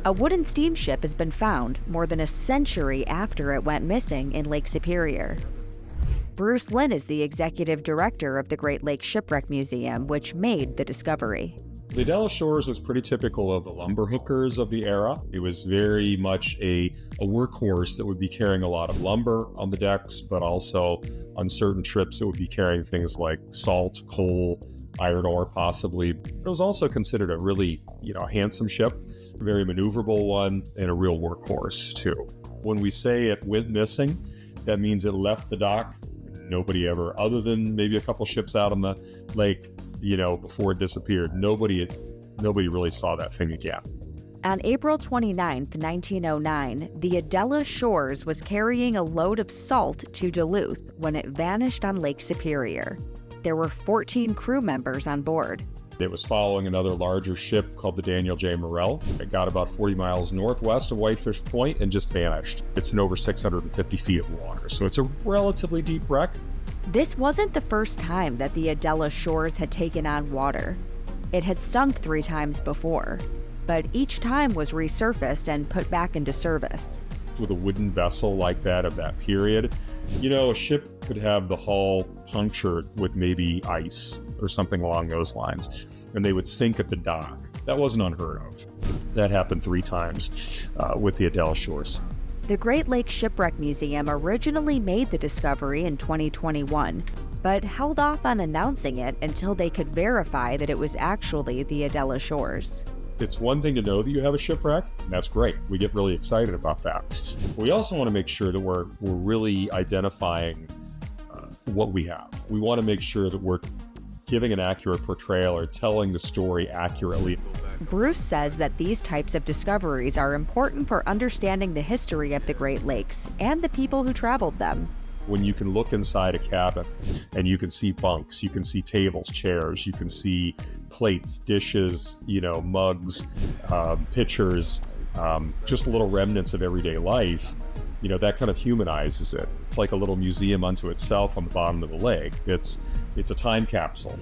A wooden steamship has been found more than a century after it went missing in Lake Superior. Bruce Lynn is the executive director of the Great Lakes Shipwreck Museum, which made the discovery. The Adela Shores was pretty typical of the lumber hookers of the era. It was very much a workhorse that would be carrying a lot of lumber on the decks, but also on certain trips it would be carrying things like salt, coal, iron ore possibly. It was also considered a really, handsome ship, a very maneuverable one, and a real workhorse too. When we say it went missing, that means it left the dock. Nobody ever, other than maybe a couple ships out on the lake, before it disappeared, nobody really saw that thing again. On April 29, 1909, the Adela Shores was carrying a load of salt to Duluth when it vanished on Lake Superior. There were 14 crew members on board. It was following another larger ship called the Daniel J. Morrell. It got about 40 miles northwest of Whitefish Point and just vanished. It's in over 650 feet of water, so it's a relatively deep wreck. This wasn't the first time that the Adela Shores had taken on water. It had sunk 3 times before, but each time was resurfaced and put back into service. With a wooden vessel like that of that period, a ship could have the hull punctured with maybe ice or something along those lines, and they would sink at the dock. That wasn't unheard of. That happened 3 times with the Adela Shores. The Great Lakes Shipwreck Museum originally made the discovery in 2021, but held off on announcing it until they could verify that it was actually the Adela Shores. It's one thing to know that you have a shipwreck, and that's great. We get really excited about that. We also want to make sure that we're really identifying what we have. We want to make sure that we're giving an accurate portrayal or telling the story accurately. Bruce says that these types of discoveries are important for understanding the history of the Great Lakes and the people who traveled them. When you can look inside a cabin and you can see bunks, you can see tables, chairs, you can see plates, dishes, mugs, pitchers, just little remnants of everyday life, that kind of humanizes it. It's like a little museum unto itself on the bottom of the lake. It's a time capsule.